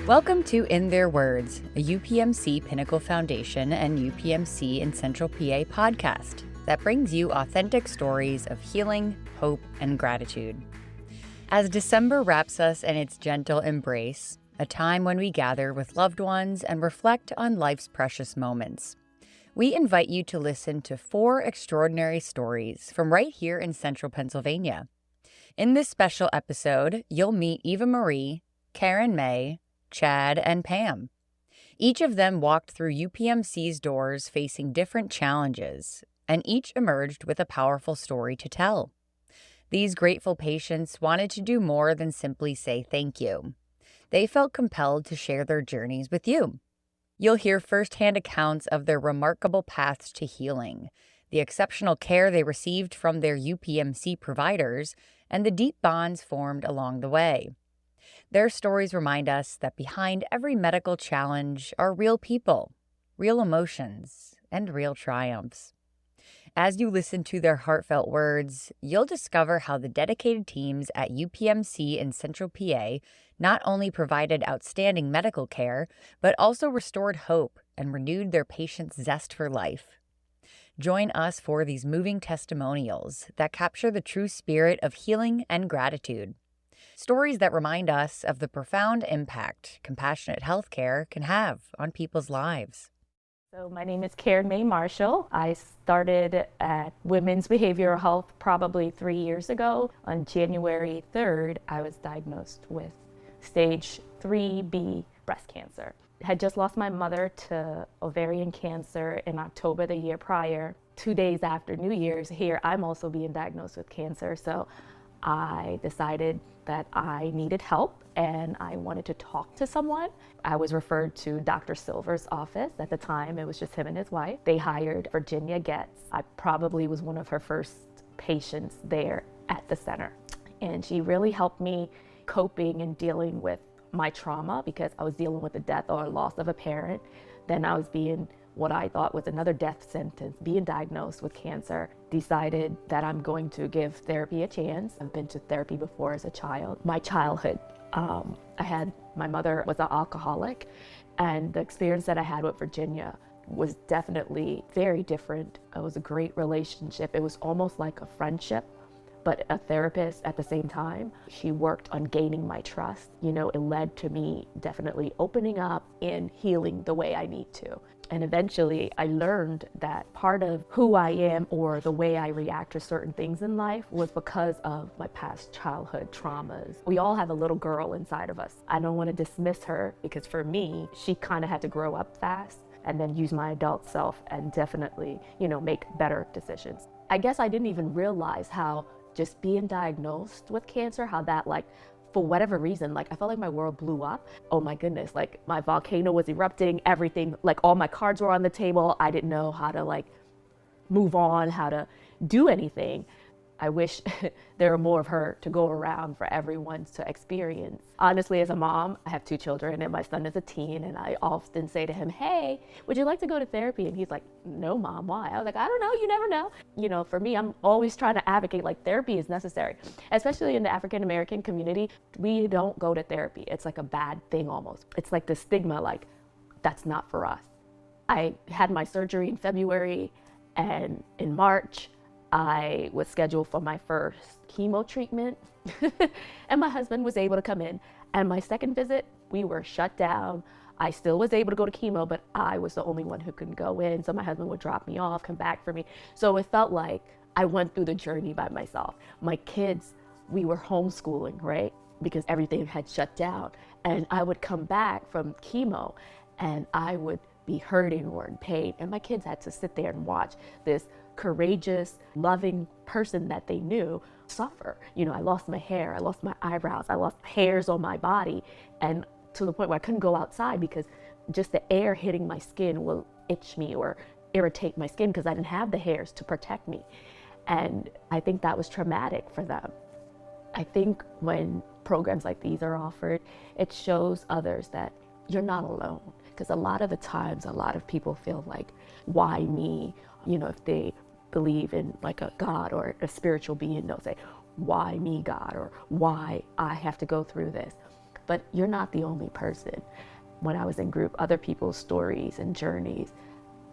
Welcome to In Their Words, a UPMC Pinnacle Foundation and UPMC in Central PA podcast that brings you authentic stories of healing, hope, and gratitude. As December wraps us in its gentle embrace, a time when we gather with loved ones and reflect on life's precious moments, we invite you to listen to 4 extraordinary stories from right here in Central Pennsylvania. In this special episode, you'll meet Evamarie, Karenmay, Chad, and Pam. Each of them walked through UPMC's doors facing different challenges, and each emerged with a powerful story to tell. These grateful patients wanted to do more than simply say thank you. They felt compelled to share their journeys with you. You'll hear firsthand accounts of their remarkable paths to healing, the exceptional care they received from their UPMC providers, and the deep bonds formed along the way. Their stories remind us that behind every medical challenge are real people, real emotions, and real triumphs. As you listen to their heartfelt words, you'll discover how the dedicated teams at UPMC in Central PA not only provided outstanding medical care, but also restored hope and renewed their patients' zest for life. Join us for these moving testimonials that capture the true spirit of healing and gratitude. Stories that remind us of the profound impact compassionate healthcare can have on people's lives. So my name is Karenmay Marshall. I started at Women's Behavioral Health probably 3 years ago. On January 3rd, I was diagnosed with stage 3B breast cancer. I had just lost my mother to ovarian cancer in October the year prior. 2 days after New Year's, here I'm also being diagnosed with cancer. So I decided that I needed help and I wanted to talk to someone. I was referred to Dr. Silver's office. At the time, it was just him and his wife. They hired Virginia Getz. I probably was one of her first patients there at the center. And she really helped me coping and dealing with my trauma because I was dealing with the death or loss of a parent. Then I was being what I thought was another death sentence, being diagnosed with cancer. Decided that I'm going to give therapy a chance. I've been to therapy before as a child. My childhood, my mother was an alcoholic, and the experience that I had with Virginia was definitely very different. It was a great relationship. It was almost like a friendship, but a therapist at the same time. She worked on gaining my trust. It led to me definitely opening up and healing the way I need to. And eventually I learned that part of who I am or the way I react to certain things in life was because of my past childhood traumas. We all have a little girl inside of us. I don't want to dismiss her because for me, she kind of had to grow up fast and then use my adult self and definitely, make better decisions. I guess I didn't even realize how just being diagnosed with cancer, how that for whatever reason, I felt like my world blew up. Oh my goodness, my volcano was erupting, everything, all my cards were on the table. I didn't know how to move on, how to do anything. I wish there were more of her to go around for everyone to experience. Honestly, as a mom, I have 2 children and my son is a teen, and I often say to him, hey, would you like to go to therapy? And he's like, no, Mom, why? I was like, I don't know, you never know. For me, I'm always trying to advocate therapy is necessary, especially in the African American community. We don't go to therapy. It's like a bad thing almost. It's like the stigma, that's not for us. I had my surgery in February, and in March, I was scheduled for my first chemo treatment and my husband was able to come in. And my second visit, we were shut down. I still was able to go to chemo, but I was the only one who couldn't go in. So my husband would drop me off, come back for me. So it felt like I went through the journey by myself. My kids, we were homeschooling, right? Because everything had shut down. And I would come back from chemo and I would be hurting or in pain. And my kids had to sit there and watch this courageous, loving person that they knew suffer. I lost my hair, I lost my eyebrows, I lost hairs on my body, and to the point where I couldn't go outside because just the air hitting my skin will itch me or irritate my skin because I didn't have the hairs to protect me. And I think that was traumatic for them. I think when programs like these are offered, it shows others that you're not alone. Because a lot of the times, a lot of people feel like, why me? If they believe in a God or a spiritual being, they'll say, why me, God? Or why I have to go through this? but you're not the only person. When I was in group, other people's stories and journeys,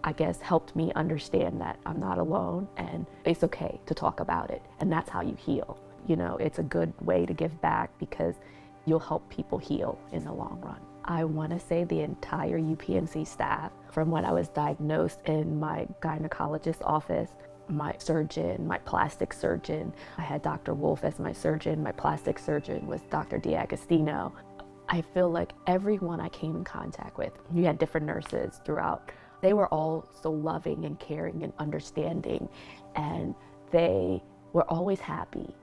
I guess, helped me understand that I'm not alone and it's okay to talk about it. And that's how you heal. You know, it's a good way to give back because you'll help people heal in the long run. I want to say the entire UPMC staff, from when I was diagnosed in my gynecologist's office, my surgeon, my plastic surgeon, I had Dr. Wolf as my surgeon, my plastic surgeon was Dr. D'Agostino. I feel like everyone I came in contact with, you had different nurses throughout, they were all so loving and caring and understanding, and they were always happy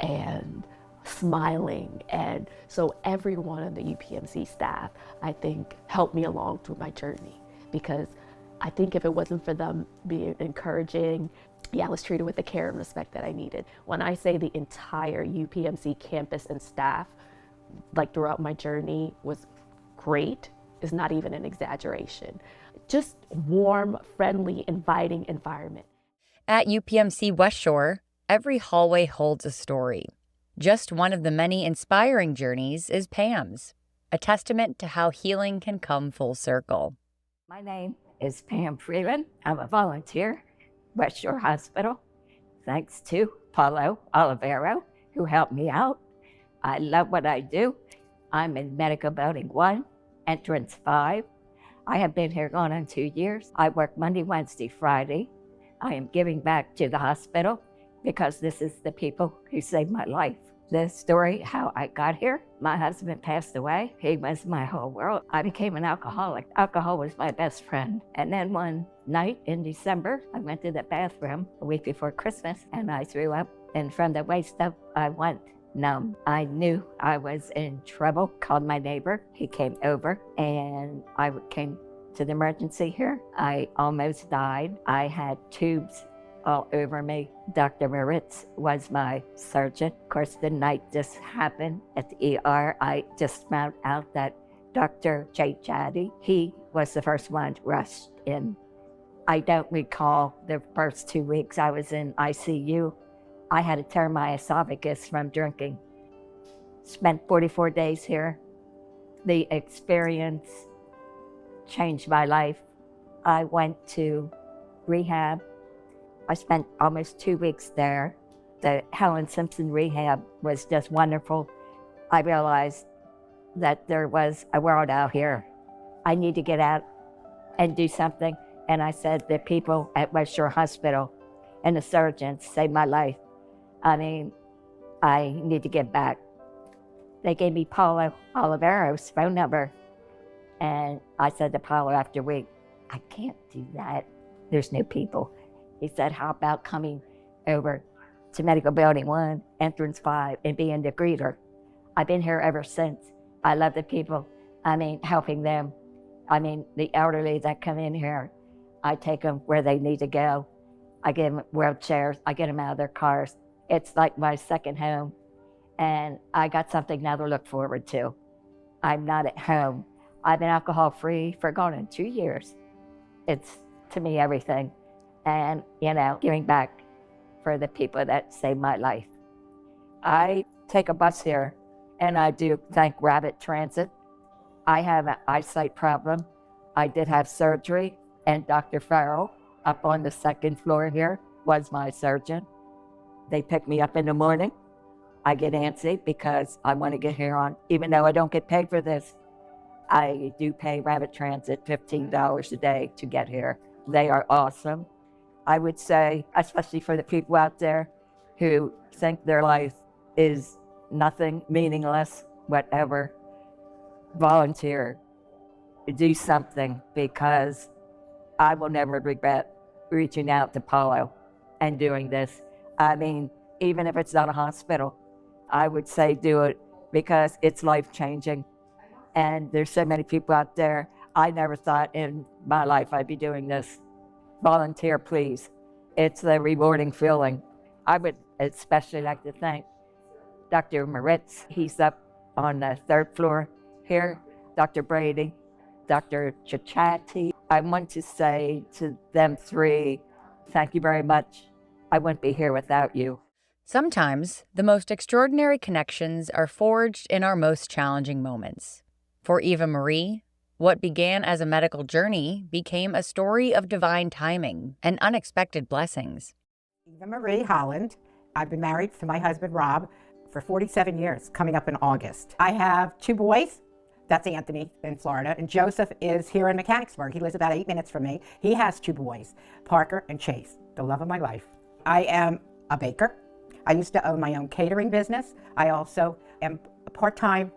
and smiling. And so everyone on the UPMC staff, I think, helped me along through my journey, because I think if it wasn't for them being encouraging, I was treated with the care and respect that I needed. When I say the entire UPMC campus and staff, like throughout my journey, was great, is not even an exaggeration. Just warm, friendly, inviting environment. At UPMC West Shore, every hallway holds a story. Just one of the many inspiring journeys is Pam's, a testament to how healing can come full circle. My name is Pam Freeland. I'm a volunteer, West Shore Hospital. Thanks to Paulo Olivero, who helped me out. I love what I do. I'm in Medical Building 1, Entrance 5. I have been here going on 2 years. I work Monday, Wednesday, Friday. I am giving back to the hospital because this is the people who saved my life. The story, how I got here, my husband passed away. He was my whole world. I became an alcoholic. Alcohol was my best friend. And then one night in December, I went to the bathroom a week before Christmas and I threw up. And from the waist up, I went numb. I knew I was in trouble, called my neighbor. He came over and I came to the emergency here. I almost died. I had tubes all over me. Dr. Moritz was my surgeon. Of course, the night this happened at the ER, I just found out that Dr. J. Jaddy, he was the first one rushed in. I don't recall the first 2 weeks I was in ICU. I had to tear my esophagus from drinking. Spent 44 days here. The experience changed my life. I went to rehab. I spent almost 2 weeks there. The Helen Simpson rehab was just wonderful. I realized that there was a world out here. I need to get out and do something. And I said, the people at West Shore Hospital and the surgeons saved my life. I mean, I need to get back. They gave me Paulo Olivero's phone number. And I said to Paulo after a week, I can't do that. There's no people. He said, how about coming over to Medical Building 1, Entrance 5, and being the greeter? I've been here ever since. I love the people. I mean, helping them. I mean, the elderly that come in here, I take them where they need to go. I give them wheelchairs. I get them out of their cars. It's like my second home. And I got something now to look forward to. I'm not at home. I've been alcohol-free for going on 2 years. It's, to me, everything. And, you know, giving back for the people that saved my life. I take a bus here, and I do thank Rabbit Transit. I have an eyesight problem. I did have surgery, and Dr. Farrell, up on the second floor here, was my surgeon. They pick me up in the morning. I get antsy because I want to get here on, even though I don't get paid for this. I do pay Rabbit Transit $15 a day to get here. They are awesome. I would say, especially for the people out there who think their life is nothing, meaningless, whatever, volunteer, do something, because I will never regret reaching out to Paulo and doing this. I mean, even if it's not a hospital, I would say do it because it's life-changing. And there's so many people out there. I never thought in my life I'd be doing this. Volunteer, please. It's a rewarding feeling. I would especially like to thank Dr. Moritz. He's up on the third floor here. Dr. Brady, Dr. Chachati. I want to say to them three, thank you very much. I wouldn't be here without you. Sometimes the most extraordinary connections are forged in our most challenging moments. For Evamarie, what began as a medical journey became a story of divine timing and unexpected blessings. Evamarie Holland. I've been married to my husband, Rob, for 47 years, coming up in August. I have 2 boys. That's Anthony in Florida, and Joseph is here in Mechanicsburg. He lives about 8 minutes from me. He has 2 boys, Parker and Chase, the love of my life. I am a baker. I used to own my own catering business. I also am a part-time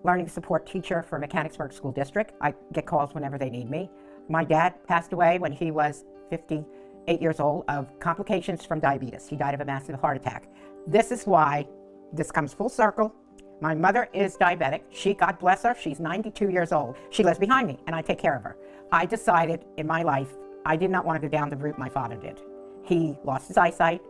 learning support teacher for Mechanicsburg School District. I get calls whenever they need me. My dad passed away when he was 58 years old of complications from diabetes. He died of a massive heart attack. This is why this comes full circle. My mother is diabetic. God bless her, she's 92 years old. She lives behind me and I take care of her. I decided in my life, I did not want to go down the route my father did. He lost his eyesight.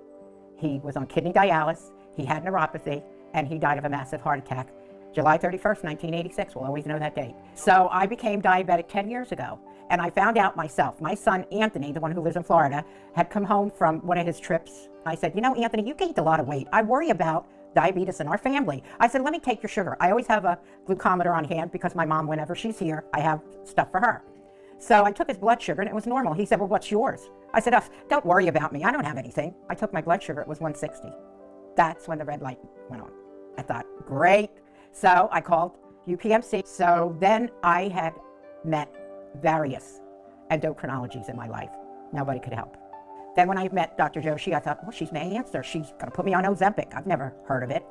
He was on kidney dialysis, he had neuropathy, and he died of a massive heart attack. July 31st, 1986, we'll always know that date. So I became diabetic 10 years ago, and I found out myself. My son, Anthony, the one who lives in Florida, had come home from one of his trips. I said, you know, Anthony, you gained a lot of weight. I worry about diabetes in our family. I said, let me take your sugar. I always have a glucometer on hand because my mom, whenever she's here, I have stuff for her. So I took his blood sugar and it was normal. He said, well, what's yours? I said, oh, don't worry about me. I don't have anything. I took my blood sugar. It was 160. That's when the red light went on. I thought, great. So I called UPMC. So then I had met various endocrinologies in my life. Nobody could help. Then when I met Dr. Joshi, I thought, well, she's my answer. She's going to put me on Ozempic. I've never heard of it.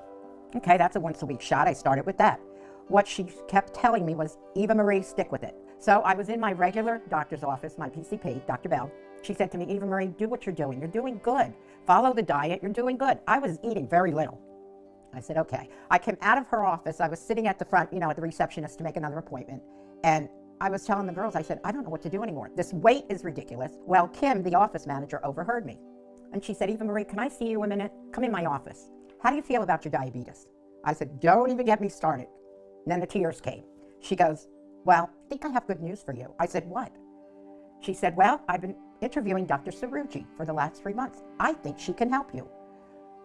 Okay, that's a once-a-week shot. I started with that. What she kept telling me was, Evamarie, stick with it. So I was in my regular doctor's office, my PCP, Dr. Bell. She said to me, Evamarie, do what you're doing. You're doing good. Follow the diet. You're doing good. I was eating very little. I said, okay. I came out of her office. I was sitting at the front, at the receptionist to make another appointment. And I was telling the girls, I said, I don't know what to do anymore. This weight is ridiculous. Well, Kim, the office manager, overheard me. And she said, Evamarie, can I see you a minute? Come in my office. How do you feel about your diabetes? I said, don't even get me started. And then the tears came. She goes, well, I think I have good news for you. I said, what? She said, well, I've been interviewing Dr. Saruji for the last 3 months. I think she can help you.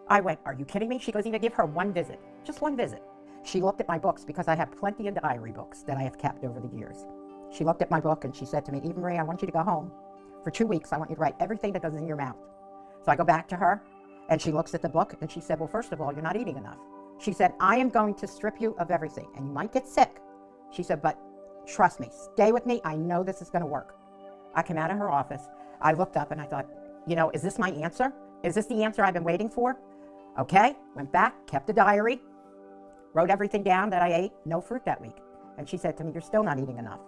I went, are you kidding me? She goes, Eva, give her one visit, just one visit. She looked at my books because I have plenty of diary books that I have kept over the years. She looked at my book and she said to me, Evamarie, I want you to go home. For 2 weeks, I want you to write everything that goes in your mouth. So I go back to her and she looks at the book and she said, well, first of all, you're not eating enough. She said, I am going to strip you of everything and you might get sick. She said, but trust me, stay with me. I know this is going to work. I came out of her office. I looked up and I thought, is this my answer? Is this the answer I've been waiting for? Okay, went back, kept a diary, wrote everything down that I ate, no fruit that week. And she said to me, you're still not eating enough.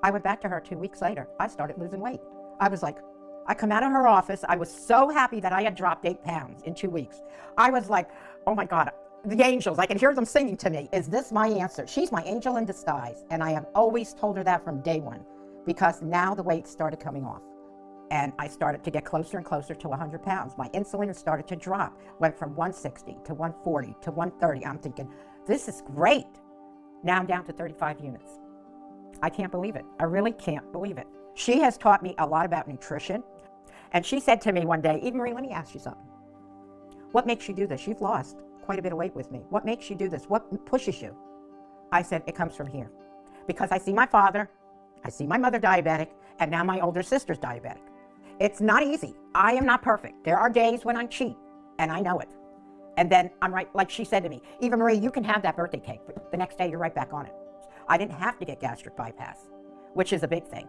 I went back to her 2 weeks later. I started losing weight. I was like, I come out of her office. I was so happy that I had dropped 8 pounds in 2 weeks. I was like, oh my God, the angels, I can hear them singing to me. Is this my answer? She's my angel in disguise. And I have always told her that from day one, because now the weight started coming off. And I started to get closer and closer to 100 pounds. My insulin started to drop, went from 160 to 140 to 130. I'm thinking, this is great. Now I'm down to 35 units. I can't believe it. I really can't believe it. She has taught me a lot about nutrition. And she said to me one day, Evamarie, let me ask you something. What makes you do this? You've lost quite a bit of weight with me. What makes you do this? What pushes you? I said, it comes from here. Because I see my father, I see my mother diabetic, and now my older sister's diabetic. It's not easy. I am not perfect. There are days when I cheat, and I know it. And then I'm right, like she said to me, Evamarie, you can have that birthday cake, but the next day you're right back on it. I didn't have to get gastric bypass, which is a big thing.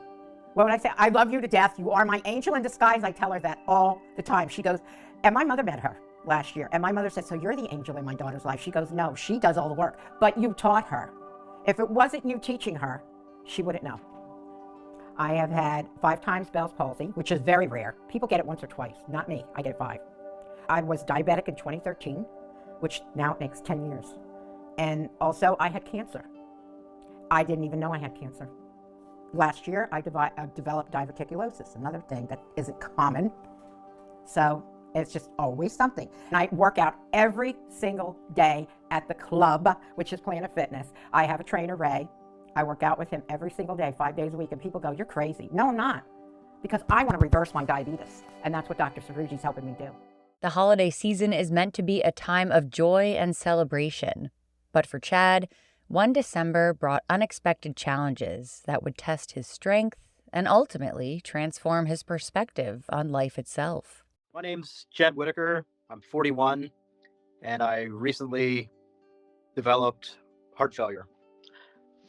When I say, I love you to death, you are my angel in disguise, I tell her that all the time. She goes, and my mother met her last year, and my mother said, so you're the angel in my daughter's life. She goes, no, she does all the work, but you taught her. If it wasn't you teaching her, she wouldn't know. I have had 5 times Bell's palsy, which is very rare. People get it once or twice, not me, I get it 5. I was diabetic in 2013, which now it makes 10 years. And also I had cancer. I didn't even know I had cancer. Last year, I developed diverticulosis, another thing that isn't common. So it's just always something. And I work out every single day at the club, which is Planet Fitness. I have a trainer, Ray. I work out with him every single day, 5 days a week, and people go, you're crazy. No, I'm not, because I want to reverse my diabetes, and that's what Dr. Saruji's helping me do. The holiday season is meant to be a time of joy and celebration. But for Chad, 1 December brought unexpected challenges that would test his strength and ultimately transform his perspective on life itself. My name's Chad Whitaker. I'm 41, and I recently developed heart failure.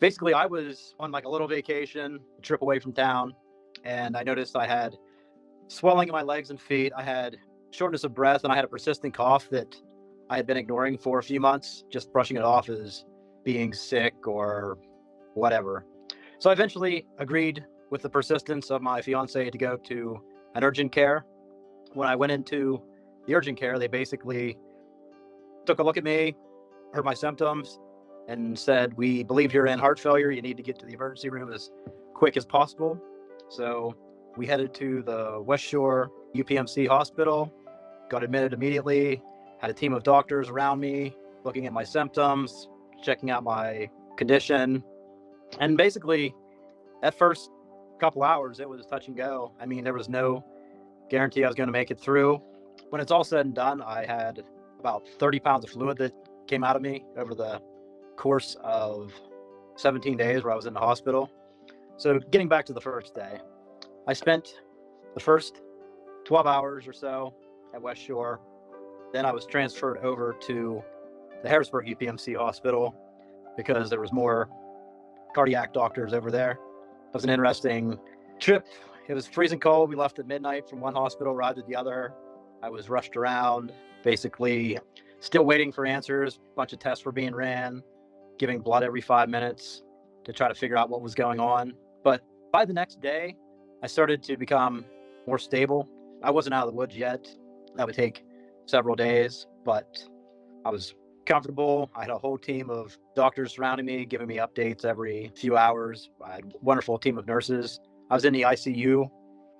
Basically, I was on like a little vacation, a trip away from town, and I noticed I had swelling in my legs and feet. I had shortness of breath, and I had a persistent cough that I had been ignoring for a few months, just brushing it off as being sick or whatever. So I eventually agreed with the persistence of my fiance to go to an urgent care. When I went into the urgent care, they basically took a look at me, heard my symptoms, and said, "We believe you're in heart failure. You need to get to the emergency room as quick as possible." So we headed to the West Shore UPMC hospital, got admitted immediately, had a team of doctors around me, looking at my symptoms, checking out my condition. And basically, at first couple hours, it was touch and go. I mean, there was no guarantee I was going to make it through. When it's all said and done, I had about 30 pounds of fluid that came out of me over the course of 17 days where I was in the hospital. So getting back to the first day, I spent the first 12 hours or so at West Shore. Then I was transferred over to the Harrisburg UPMC hospital because there was more cardiac doctors over there. It was an interesting trip. It was freezing cold. We left at midnight from one hospital, arrived at the other. I was rushed around, basically still waiting for answers. A bunch of tests were being ran, giving blood every 5 minutes to try to figure out what was going on. But by the next day, I started to become more stable. I wasn't out of the woods yet. That would take several days, but I was comfortable. I had a whole team of doctors surrounding me, giving me updates every few hours. I had a wonderful team of nurses. I was in the ICU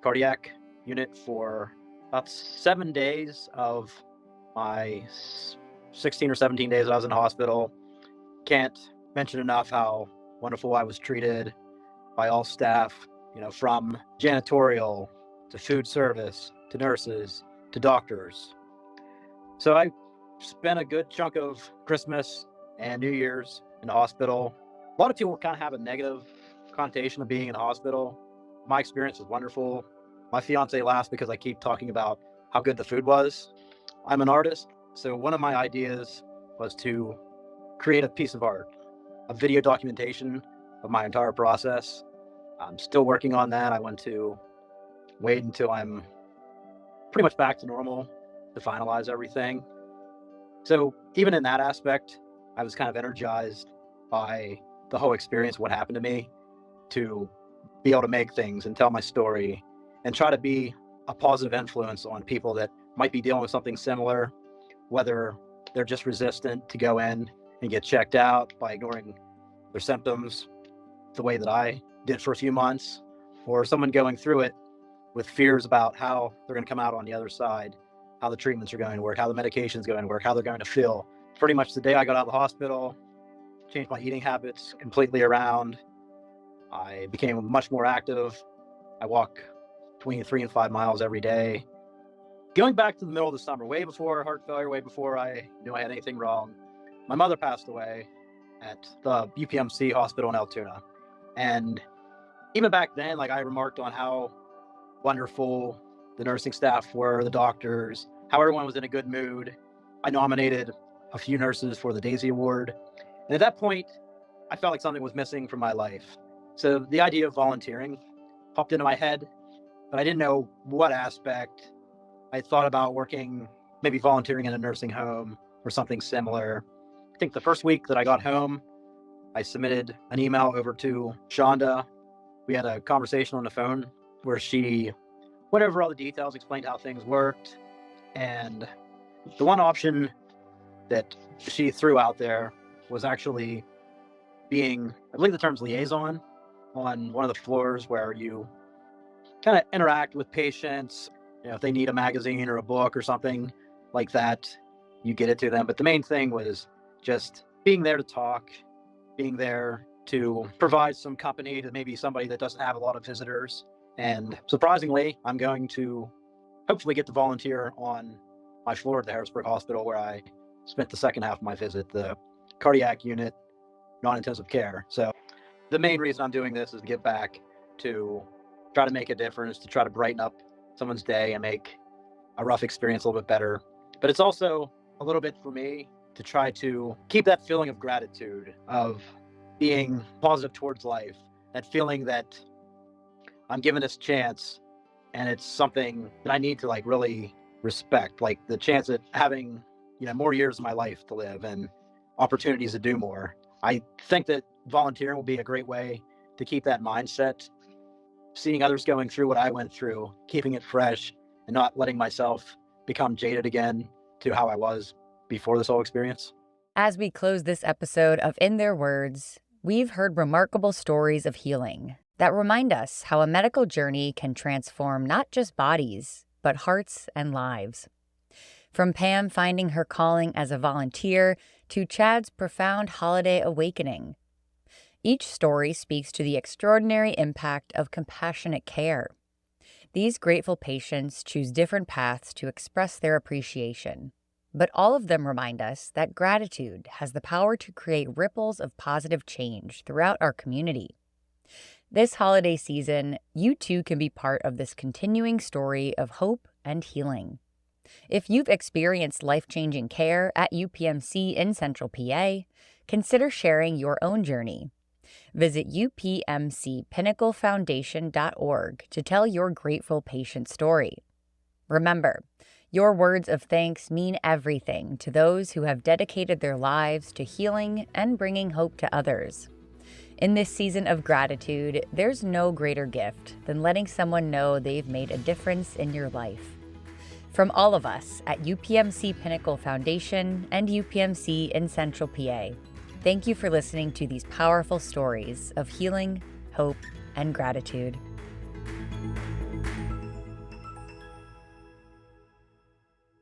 cardiac unit for about 7 days of my 16 or 17 days I was in the hospital. Can't mention enough how wonderful I was treated by all staff, from janitorial to food service to nurses to doctors. So I spent a good chunk of Christmas and New Year's in the hospital. A lot of people kind of have a negative connotation of being in the hospital. My experience was wonderful. My fiance laughs because I keep talking about how good the food was. I'm an artist, so one of my ideas was to create a piece of art, a video documentation of my entire process. I'm still working on that. I want to wait until I'm pretty much back to normal to finalize everything. So even in that aspect, I was kind of energized by the whole experience, what happened to me, to be able to make things and tell my story and try to be a positive influence on people that might be dealing with something similar, whether they're just resistant to go in and get checked out by ignoring their symptoms the way that I did for a few months, or someone going through it with fears about how they're going to come out on the other side, how the treatments are going to work, how the medication's going to work, how they're going to feel. Pretty much the day I got out of the hospital, changed my eating habits completely around. I became much more active. I walk between 3 and 5 miles every day. Going back to the middle of the summer, way before heart failure, way before I knew I had anything wrong, my mother passed away at the UPMC hospital in Altoona. And even back then, I remarked on how wonderful the nursing staff were, the doctors, how everyone was in a good mood. I nominated a few nurses for the Daisy Award. And at that point, I felt like something was missing from my life. So the idea of volunteering popped into my head, but I didn't know what aspect. I thought about maybe volunteering in a nursing home or something similar. I think the first week that I got home, I submitted an email over to Shonda. We had a conversation on the phone where she went over all the details, explained how things worked. And the one option that she threw out there was actually being, I believe the term's liaison, on one of the floors where you kind of interact with patients. If they need a magazine or a book or something like that, you get it to them. But the main thing was just being there to talk, being there to provide some company to maybe somebody that doesn't have a lot of visitors. And surprisingly, I'm going to hopefully get to volunteer on my floor at the Harrisburg Hospital, where I spent the second half of my visit, the cardiac unit, non-intensive care. So the main reason I'm doing this is to give back, to try to make a difference, to try to brighten up someone's day and make a rough experience a little bit better. But it's also a little bit for me to try to keep that feeling of gratitude, of being positive towards life, that feeling that I'm given this chance and it's something that I need to like really respect, like the chance at having, more years of my life to live and opportunities to do more. I think that volunteering will be a great way to keep that mindset, seeing others going through what I went through, keeping it fresh and not letting myself become jaded again to how I was before this whole experience. As we close this episode of In Their Words, we've heard remarkable stories of healing that remind us how a medical journey can transform not just bodies, but hearts and lives. From Pam finding her calling as a volunteer to Chad's profound holiday awakening, each story speaks to the extraordinary impact of compassionate care. These grateful patients choose different paths to express their appreciation, but all of them remind us that gratitude has the power to create ripples of positive change throughout our community. This holiday season, you too can be part of this continuing story of hope and healing. If you've experienced life-changing care at UPMC in Central PA, consider sharing your own journey. Visit upmcpinnaclefoundation.org to tell your grateful patient story. Remember, your words of thanks mean everything to those who have dedicated their lives to healing and bringing hope to others. In this season of gratitude, there's no greater gift than letting someone know they've made a difference in your life. From all of us at UPMC Pinnacle Foundation and UPMC in Central PA, thank you for listening to these powerful stories of healing, hope, and gratitude.